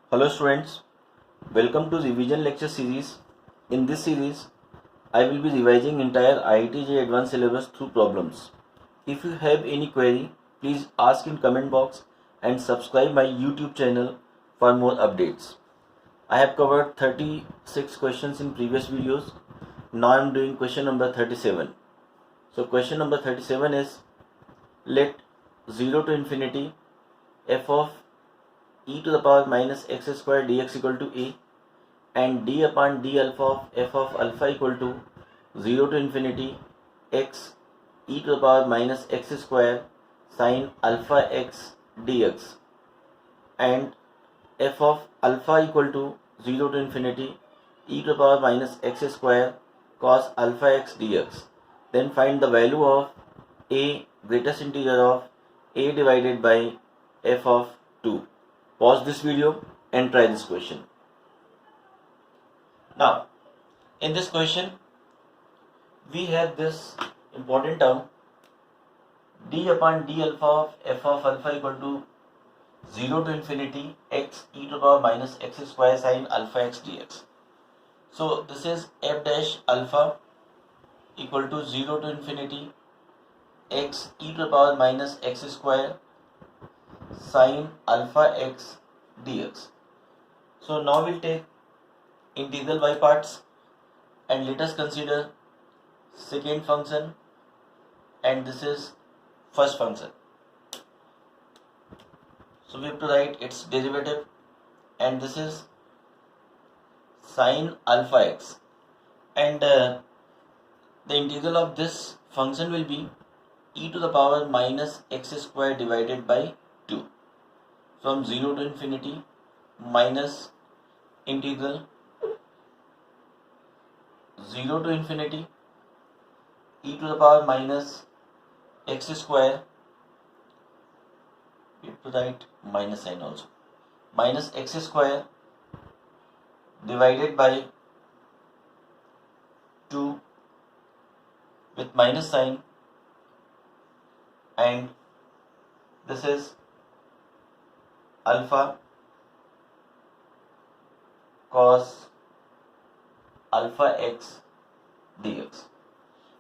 Hello students, welcome to revision lecture series. In this series, I will be revising entire IIT-JEE advanced syllabus through problems. If you have any query, please ask in comment box and subscribe my YouTube channel for more updates. I have covered 36 questions in previous videos. Now I am doing question number 37. So question number 37 is, let 0 to infinity f of e to the power minus x square dx equal to a and d upon d alpha of f of alpha equal to 0 to infinity x e to the power minus x square sin alpha x dx and f of alpha equal to 0 to infinity e to the power minus x square cos alpha x dx. Then find the value of a greatest integer of a divided by f of 2. Pause this video and try this question. Now, in this question, we have this important term d upon d alpha of f of alpha equal to 0 to infinity x e to the power minus x square sin alpha x dx. So, this is f dash alpha equal to 0 to infinity x e to the power minus x square sin alpha x dx. So, now we'll take integral by parts and let us consider second function and this is first function. So we have to write its derivative and this is sin alpha x and the integral of this function will be e to the power minus x square divided by 2 from 0 to infinity minus integral 0 to infinity e to the power minus x square, we have to write minus sign also, minus x square divided by 2 with minus sign and this is alpha cos alpha x dx.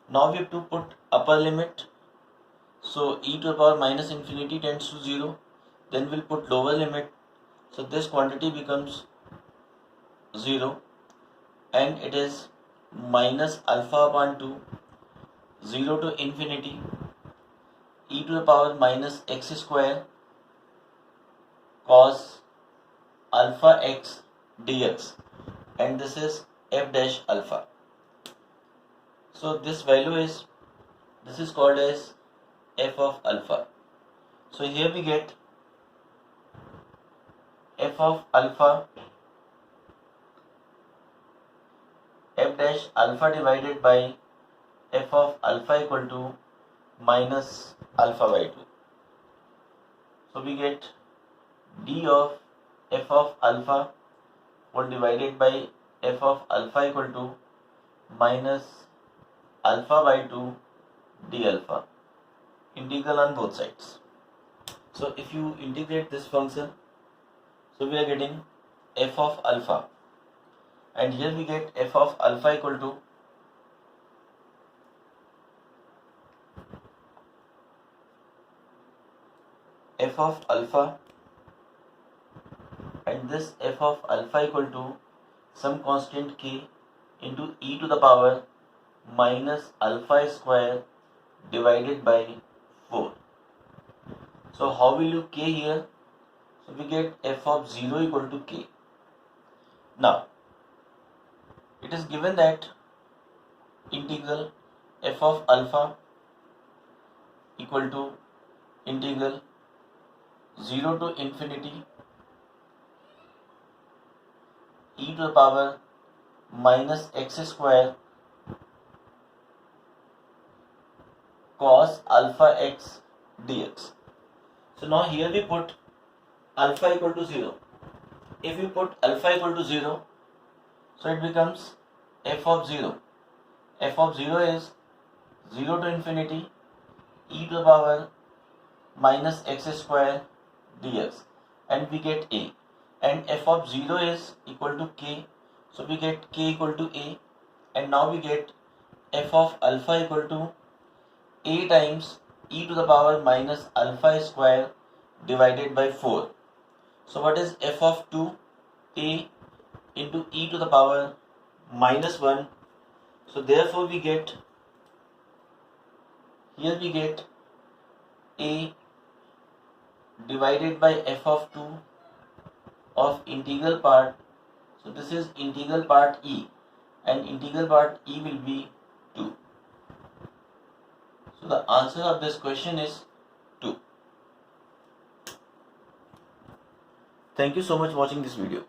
Now we have to put upper limit. So e to the power minus infinity tends to 0. Then we'll put lower limit. So this quantity becomes 0 and it is minus alpha upon 2 0 to infinity e to the power minus x square cos alpha x dx and this is f dash alpha. So this is called as f of alpha. So here we get f of alpha, f dash alpha divided by f of alpha equal to minus alpha by 2. So we get d of f of alpha whole divided by f of alpha equal to minus alpha by 2 d alpha, integral on both sides. So if you integrate this function, so we are getting f of alpha and here we get f of alpha equal to f of alpha and this f of alpha equal to some constant k into e to the power minus alpha square divided by 4. So how will you k here? So we get f of 0 equal to k. Now it is given that integral f of alpha equal to integral 0 to infinity e to the power minus x square cos alpha x dx. So now here we put alpha equal to 0. If we put alpha equal to 0, so it becomes f of 0. F of 0 is 0 to infinity e to the power minus x square dx and we get a. and f of 0 is equal to k, so we get k equal to a, and now we get f of alpha equal to a times e to the power minus alpha square divided by 4. So what is f of 2? A into e to the power minus 1. So therefore we get, here we get a divided by f of 2 of integral part. So this is integral part e, and integral part e will be 2. So the answer of this question is 2. Thank you so much for watching this video.